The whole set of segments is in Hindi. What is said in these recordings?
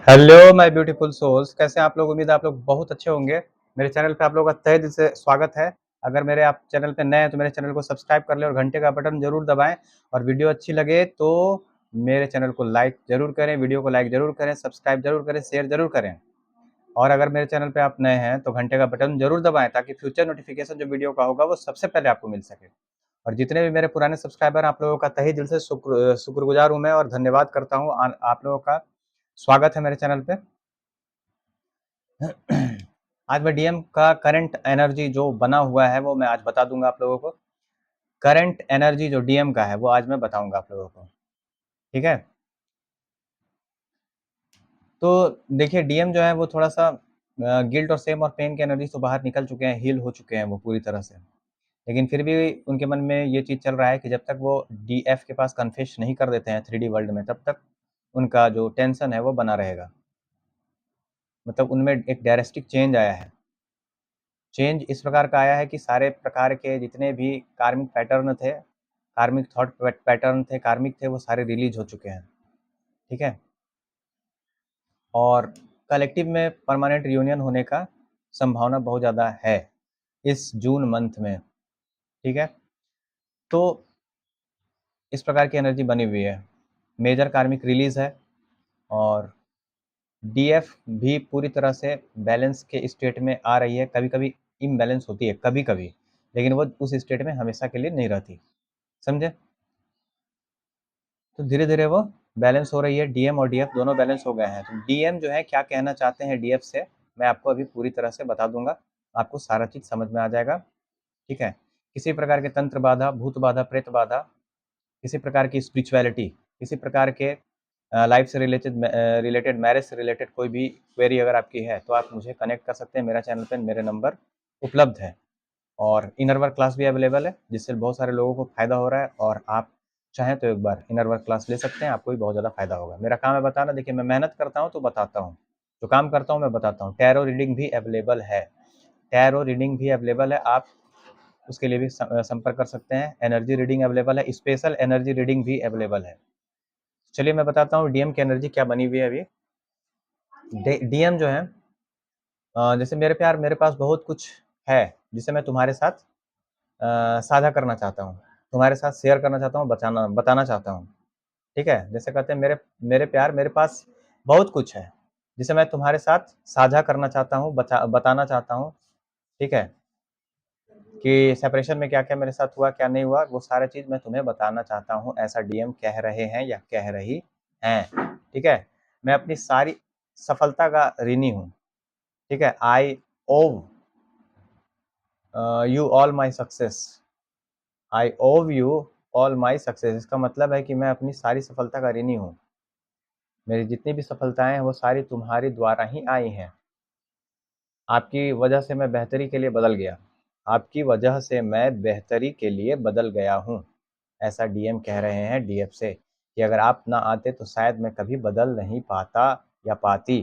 हेलो माय ब्यूटीफुल सोल्स, कैसे हैं आप लोग। उम्मीद है आप लोग बहुत अच्छे होंगे। मेरे चैनल पे आप लोगों का तहे दिल से स्वागत है। अगर मेरे आप चैनल पे नए हैं तो मेरे चैनल को सब्सक्राइब कर लें और घंटे का बटन जरूर दबाएं। और वीडियो अच्छी लगे तो मेरे चैनल को लाइक जरूर करें, वीडियो को लाइक जरूर करें, सब्सक्राइब जरूर करें, शेयर जरूर करें। और अगर मेरे चैनल पे आप नए हैं तो घंटे का बटन जरूर दबाएं ताकि फ्यूचर नोटिफिकेशन जो वीडियो का होगा वो सबसे पहले आपको मिल सके। और जितने भी मेरे पुराने सब्सक्राइबर आप लोगों का तहे दिल से शुक्रगुजार हूँ मैं और धन्यवाद करता हूँ। आप लोगों का स्वागत है मेरे चैनल पे। आज मैं डीएम का करंट एनर्जी जो बना हुआ है वो मैं आज बता दूंगा आप लोगों को। करंट एनर्जी जो डीएम का है वो आज मैं बताऊंगा आप लोगों को, ठीक है। तो देखिए, डीएम जो है वो थोड़ा सा गिल्ट और सेम और पेन की एनर्जी तो बाहर निकल चुके हैं, हील हो चुके हैं वो पूरी तरह से। लेकिन फिर भी उनके मन में ये चीज़ चल रहा है कि जब तक वो डीएफ के पास कन्फेस नहीं कर देते हैं 3D वर्ल्ड में, तब तक उनका जो टेंशन है वो बना रहेगा। मतलब उनमें एक ड्रास्टिक चेंज आया है। चेंज इस प्रकार का आया है कि सारे प्रकार के जितने भी कार्मिक पैटर्न थे, कार्मिक थॉट पैटर्न थे, कार्मिक थे, वो सारे रिलीज हो चुके हैं, ठीक है। और कलेक्टिव में परमानेंट रियूनियन होने का संभावना बहुत ज़्यादा है इस जून मंथ में, ठीक है। तो इस प्रकार की एनर्जी बनी हुई है। मेजर कार्मिक रिलीज है और डीएफ भी पूरी तरह से बैलेंस के स्टेट में आ रही है। कभी कभी इम्बैलेंस होती है, कभी कभी, लेकिन वो उस स्टेट में हमेशा के लिए नहीं रहती, समझे। तो धीरे धीरे वो बैलेंस हो रही है। डीएम और डीएफ दोनों बैलेंस हो गए हैं। तो डीएम जो है क्या कहना चाहते हैं डीएफ से, मैं आपको अभी पूरी तरह से बता दूंगा। आपको सारा चीज समझ में आ जाएगा, ठीक है। किसी प्रकार के तंत्र बाधा, भूत बाधा, प्रेत बाधा, किसी प्रकार की स्पिरिचुअलिटी, किसी प्रकार के लाइफ से रिलेटेड मैरिज से रिलेटेड कोई भी क्वेरी अगर आपकी है तो आप मुझे कनेक्ट कर सकते हैं। मेरा चैनल पर मेरे नंबर उपलब्ध है और इनर वर्क क्लास भी अवेलेबल है जिससे बहुत सारे लोगों को फायदा हो रहा है। और आप चाहें तो एक बार इनर वर्क क्लास ले सकते हैं, आपको भी बहुत ज़्यादा फायदा होगा। मेरा काम है बताना। देखिए, मैं मेहनत करता हूँ तो बताता हूँ, जो काम करता हूँ मैं बताता हूँ। टैरो रीडिंग भी अवेलेबल है, टैरो रीडिंग भी अवेलेबल है, आप उसके लिए भी संपर्क कर सकते हैं। एनर्जी रीडिंग अवेलेबल है, स्पेशल एनर्जी रीडिंग भी अवेलेबल है। चलिए मैं बताता हूँ डीएम की एनर्जी क्या बनी हुई है अभी। डीएम जो है, जैसे मेरे प्यार, मेरे पास बहुत कुछ है जिसे मैं तुम्हारे साथ साझा करना चाहता हूँ, तुम्हारे साथ शेयर करना चाहता हूँ, बताना चाहता हूँ, ठीक है। जैसे कहते हैं, मेरे मेरे प्यार, मेरे पास बहुत कुछ है जिसे मैं तुम्हारे साथ साझा करना चाहता हूँ, बताना चाहता हूँ, ठीक है। कि सेपरेशन में क्या क्या मेरे साथ हुआ, क्या नहीं हुआ, वो सारा चीज़ मैं तुम्हें बताना चाहता हूँ, ऐसा डीएम कह रहे हैं या कह रही हैं, ठीक है। मैं अपनी सारी सफलता का ऋणी हूँ, ठीक है। आई ओव यू ऑल माई सक्सेस, आई ओव यू ऑल माई सक्सेस। इसका मतलब है कि मैं अपनी सारी सफलता का ऋणी हूँ। मेरी जितनी भी सफलताएं हैं वो सारी तुम्हारी द्वारा ही आई हैं। आपकी वजह से मैं बेहतरी के लिए बदल गया, आपकी वजह से मैं बेहतरी के लिए बदल गया हूँ, ऐसा डीएम कह रहे हैं डीएफ से कि अगर आप ना आते तो शायद मैं कभी बदल नहीं पाता या पाती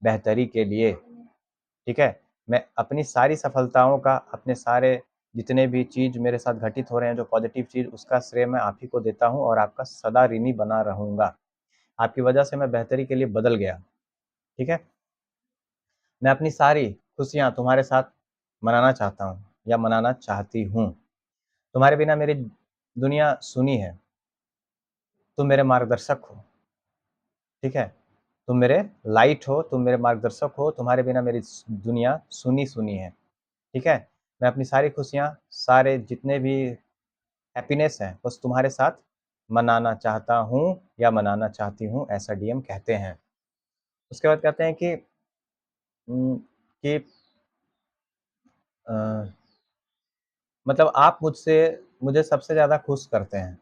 बेहतरी के लिए, ठीक है। मैं अपनी सारी सफलताओं का, अपने सारे जितने भी चीज़ मेरे साथ घटित हो रहे हैं जो पॉजिटिव चीज़, उसका श्रेय मैं आप ही को देता हूँ और आपका सदा ऋणी बना रहूँगा। आपकी वजह से मैं बेहतरी के लिए बदल गया, ठीक है। मैं अपनी सारी खुशियाँ तुम्हारे साथ मनाना चाहता हूँ या मनाना चाहती हूँ। तुम्हारे बिना मेरी दुनिया सुनी है, तुम मेरे मार्गदर्शक हो, ठीक है। तुम मेरे लाइट हो, तुम मेरे मार्गदर्शक हो, तुम्हारे बिना मेरी दुनिया सुनी सुनी है, ठीक है। मैं अपनी सारी खुशियाँ, सारे जितने भी हैप्पीनेस हैं, बस तुम्हारे साथ मनाना चाहता हूँ या मनाना चाहती हूँ, ऐसा डीएम कहते हैं। उसके बाद कहते हैं कि कि अ, मतलब आप मुझे सबसे ज़्यादा खुश करते हैं।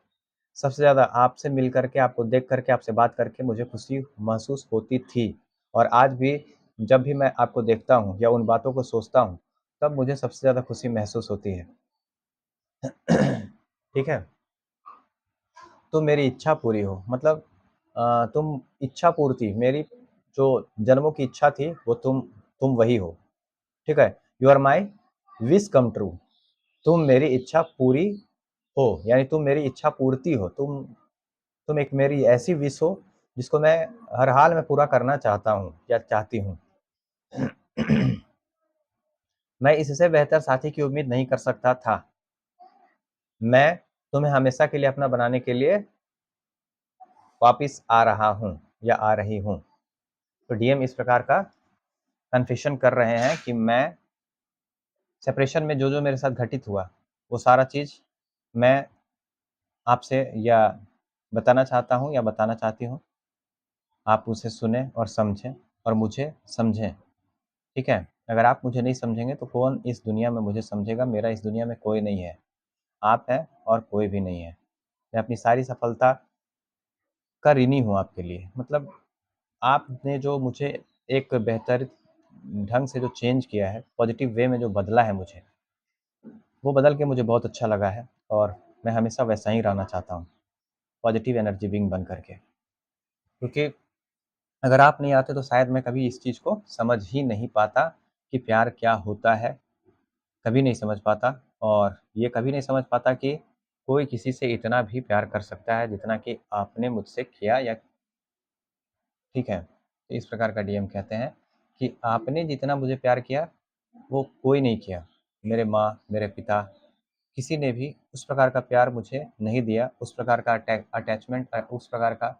सबसे ज़्यादा आपसे मिल करके, आपको देख करके, आपसे बात करके मुझे खुशी महसूस होती थी और आज भी जब भी मैं आपको देखता हूँ या उन बातों को सोचता हूँ, तब मुझे सबसे ज़्यादा खुशी महसूस होती है। ठीक है? तुम मेरी इच्छा पूरी हो, मतलब तुम इच्छा पूर्ति, मेरी जो जन्मों की इच्छा थी वो तुम वही हो, ठीक है। You are my wish come true, तुम मेरी इच्छा पूरी हो, यानी तुम मेरी इच्छा पूर्ति हो। तुम एक मेरी ऐसी विश हो जिसको मैं हर हाल में पूरा करना चाहता हूँ या चाहती हूँ। मैं इससे बेहतर साथी की उम्मीद नहीं कर सकता था। मैं तुम्हें हमेशा के लिए अपना बनाने के लिए वापिस आ रहा हूँ या आ रही हूँ। तो डीएम इस प्रकार का कन्फेशन कर रहे हैं कि मैं सेपरेशन में जो मेरे साथ घटित हुआ, वो सारा चीज़ मैं आपसे या बताना चाहता हूँ या बताना चाहती हूँ। आप उसे सुने और समझें और मुझे समझें, ठीक है? अगर आप मुझे नहीं समझेंगे तो कौन इस दुनिया में मुझे समझेगा? मेरा इस दुनिया में कोई नहीं है। आप हैं और कोई भी नहीं है। मैं अपनी सारी सफलता का ऋणी हूँ आपके लिए। मतलब आपने जो मुझे एक बेहतर ढंग से जो चेंज किया है, पॉजिटिव वे में जो बदला है मुझे, वो बदल के मुझे बहुत अच्छा लगा है और मैं हमेशा वैसा ही रहना चाहता हूँ, पॉजिटिव एनर्जी बीइंग बन करके। क्योंकि अगर आप नहीं आते तो शायद मैं कभी इस चीज़ को समझ ही नहीं पाता कि प्यार क्या होता है, कभी नहीं समझ पाता। और ये कभी नहीं समझ पाता कि कोई किसी से इतना भी प्यार कर सकता है जितना कि आपने मुझसे किया या ठीक है। तो इस प्रकार का डीएम कहते हैं कि आपने जितना मुझे प्यार किया, वो कोई नहीं किया। मेरे माँ, मेरे पिता, किसी ने भी उस प्रकार का प्यार मुझे नहीं दिया, उस प्रकार का अटैचमेंट उस प्रकार का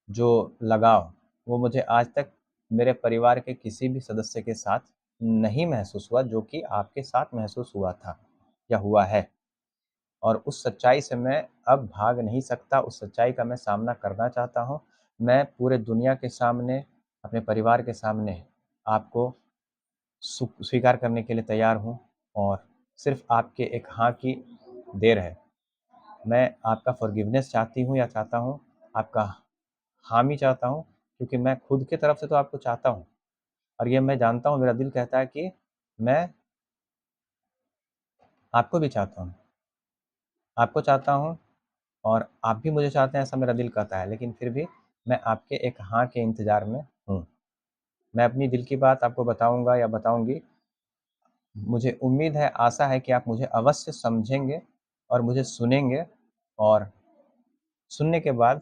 जो लगाव, वो मुझे आज तक मेरे परिवार के किसी भी सदस्य के साथ नहीं महसूस हुआ, जो कि आपके साथ महसूस हुआ था या हुआ है। और उस सच्चाई से मैं अब भाग नहीं सकता, उस सच्चाई का मैं सामना करना चाहता हूँ। मैं पूरे दुनिया के सामने, अपने परिवार के सामने आपको स्वीकार करने के लिए तैयार हूँ और सिर्फ़ आपके एक हाँ की देर है। मैं आपका फ़ॉरगिवनेस चाहती हूँ या चाहता हूँ, आपका हामी चाहता हूँ, क्योंकि मैं खुद की तरफ से तो आपको चाहता हूँ और ये मैं जानता हूँ, मेरा दिल कहता है कि मैं आपको भी चाहता हूँ। आपको चाहता हूँ और आप भी मुझे चाहते हैं, ऐसा मेरा दिल कहता है, लेकिन फिर भी मैं आपके एक हाँ के इंतज़ार में हूँ। मैं अपनी दिल की बात आपको बताऊँगा या बताऊँगी। मुझे उम्मीद है, आशा है कि आप मुझे अवश्य समझेंगे और मुझे सुनेंगे और सुनने के बाद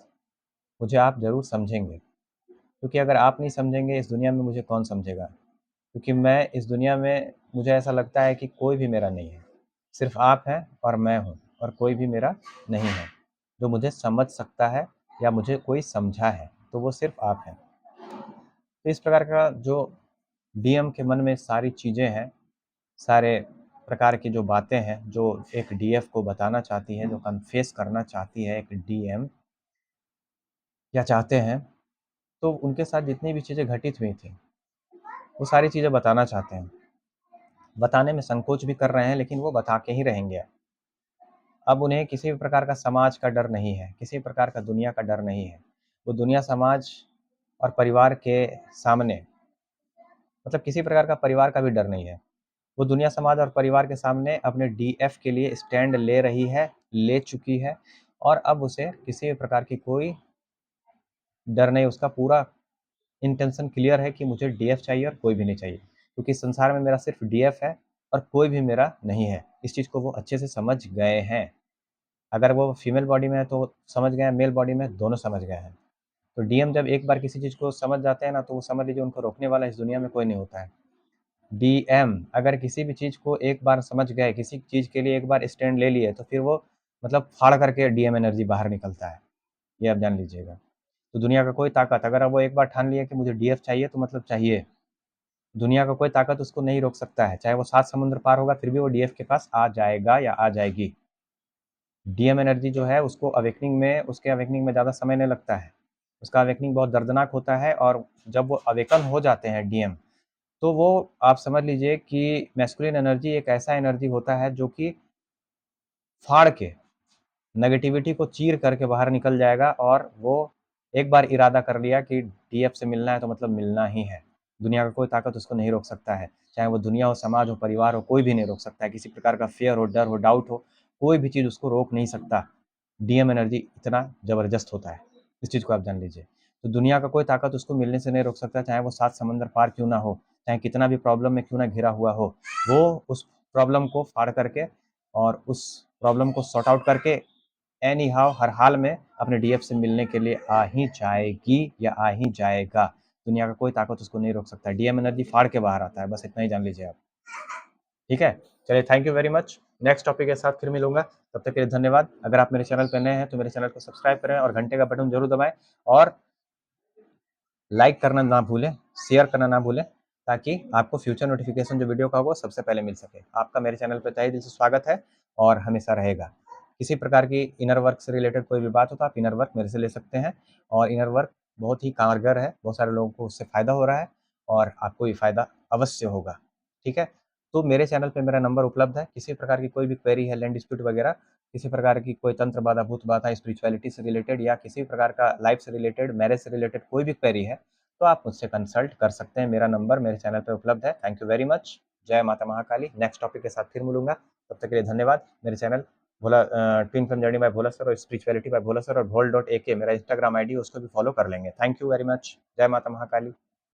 मुझे आप ज़रूर समझेंगे। क्योंकि अगर आप नहीं समझेंगे, इस दुनिया में मुझे कौन समझेगा? क्योंकि मैं इस दुनिया में, मुझे ऐसा लगता है कि कोई भी मेरा नहीं है। सिर्फ़ आप हैं और मैं हूँ और कोई भी मेरा नहीं है, जो मुझे समझ सकता है या मुझे कोई समझा है, तो वो सिर्फ़ आप हैं। तो इस प्रकार का जो डीएम के मन में सारी चीज़ें हैं, सारे प्रकार की जो बातें हैं, जो एक डीएफ को बताना चाहती है, जो कन्फेस करना चाहती है एक डीएम या चाहते हैं, तो उनके साथ जितनी भी चीज़ें घटित हुई थी, वो सारी चीज़ें बताना चाहते हैं। बताने में संकोच भी कर रहे हैं, लेकिन वो बता के ही रहेंगे। अब उन्हें किसी भी प्रकार का समाज का डर नहीं है, किसी प्रकार का दुनिया का डर नहीं है। वो दुनिया, समाज और परिवार के सामने, मतलब किसी प्रकार का परिवार का भी डर नहीं है। वो दुनिया, समाज और परिवार के सामने अपने डीएफ के लिए स्टैंड ले रही है, ले चुकी है और अब उसे किसी भी प्रकार की कोई डर नहीं। उसका पूरा इंटेंशन क्लियर है कि मुझे डीएफ चाहिए और कोई भी नहीं चाहिए, क्योंकि इस संसार में मेरा सिर्फ डीएफ है और कोई भी मेरा नहीं है। इस चीज़ को वो अच्छे से समझ गए हैं। अगर वो फीमेल बॉडी में है तो समझ गए हैं, मेल बॉडी में दोनों समझ गए हैं। तो डीएम जब एक बार किसी चीज़ को समझ जाते हैं ना, तो वो समझ लीजिए उनको रोकने वाला इस दुनिया में कोई नहीं होता है। डीएम अगर किसी भी चीज़ को एक बार समझ गए, किसी चीज़ के लिए एक बार स्टैंड ले लिए, तो फिर वो मतलब फाड़ करके डीएम एनर्जी बाहर निकलता है, ये आप जान लीजिएगा। तो दुनिया का कोई ताकत, अगर वो एक बार ठान लिया कि मुझे डीएफ चाहिए, तो मतलब चाहिए। दुनिया का कोई ताकत उसको नहीं रोक सकता है, चाहे वो 7 समुद्र पार होगा, फिर भी वो डीएफ के पास आ जाएगा या आ जाएगी। डीएम एनर्जी जो है, उसको अवेकनिंग में, उसके अवेकनिंग में ज़्यादा समय नहीं लगता है। उसका अवेकनिंग बहुत दर्दनाक होता है और जब वो अवेकन हो जाते हैं डीएम, तो वो आप समझ लीजिए कि मैस्कुलिन एनर्जी एक ऐसा एनर्जी होता है जो कि फाड़ के, नेगेटिविटी को चीर करके बाहर निकल जाएगा और वो एक बार इरादा कर लिया कि डीएफ से मिलना है तो मतलब मिलना ही है। दुनिया का कोई ताकत उसको नहीं रोक सकता है, चाहे वो दुनिया हो, समाज हो, परिवार हो, कोई भी नहीं रोक सकता है। किसी प्रकार का फ़ियर हो, डर हो, डाउट हो, कोई भी चीज़ उसको रोक नहीं सकता। डीएम एनर्जी इतना ज़बरदस्त होता है, इस चीज़ को आप जान लीजिए। तो दुनिया का कोई ताकत उसको मिलने से नहीं रोक सकता, चाहे वो 7 समुंदर पार क्यों ना हो, चाहे कितना भी प्रॉब्लम में क्यों ना घिरा हुआ हो। वो उस प्रॉब्लम को फाड़ करके और उस प्रॉब्लम को सॉर्ट आउट करके एनी हाउ हर हाल में अपने डीएफ से मिलने के लिए आ ही जाएगी या आ ही जाएगा। दुनिया का कोई ताकत उसको नहीं रोक सकता। डीएम एनर्जी फाड़ के बाहर आता है, बस इतना ही जान लीजिए आप। ठीक है, चलिए thank you very much. Next topic के साथ फिर मिलूंगा, तब तक के लिए धन्यवाद। अगर आप मेरे चैनल पर नए हैं तो मेरे चैनल को सब्सक्राइब करें और घंटे का बटन जरूर दबाएं और लाइक करना ना भूलें, शेयर करना ना भूलें, ताकि आपको फ्यूचर नोटिफिकेशन जो वीडियो का होगा सबसे पहले मिल सके। आपका मेरे चैनल पर तहे दिल से स्वागत है और हमेशा रहेगा। किसी प्रकार की इनर वर्क से रिलेटेड कोई भी बात हो तो आप इनर वर्क मेरे से ले सकते हैं और इनर वर्क बहुत ही कारगर है, बहुत सारे लोगों को उससे फ़ायदा हो रहा है और आपको भी फ़ायदा अवश्य होगा। ठीक है, तो मेरे चैनल पे मेरा नंबर उपलब्ध है। किसी प्रकार की कोई भी क्वेरी है, लैंड डिस्प्यूट वगैरह, किसी प्रकार की कोई तंत्र बाधा, भूत बाधा, स्पिरिचुअलिटी से रिलेटेड या किसी प्रकार का लाइफ से रिलेटेड, मैरिज से रिलेटेड कोई भी क्वेरी है तो आप मुझसे कंसल्ट कर सकते हैं। मेरा नंबर मेरे चैनल पे उपलब्ध है। Thank you very much. जय माता महाकाली। नेक्स्ट टॉपिक के साथ फिर मिलूंगा, तब तक के लिए धन्यवाद। मेरे चैनल भोला ट्विन फिल्म जर्नी बाय भोला सर और स्पिरिचुअलिटी बाय भोला सर और भोल.ak मेरा इंस्टाग्राम आईडी, उसको भी फॉलो कर लेंगे। Thank you very much. जय माता महाकाली।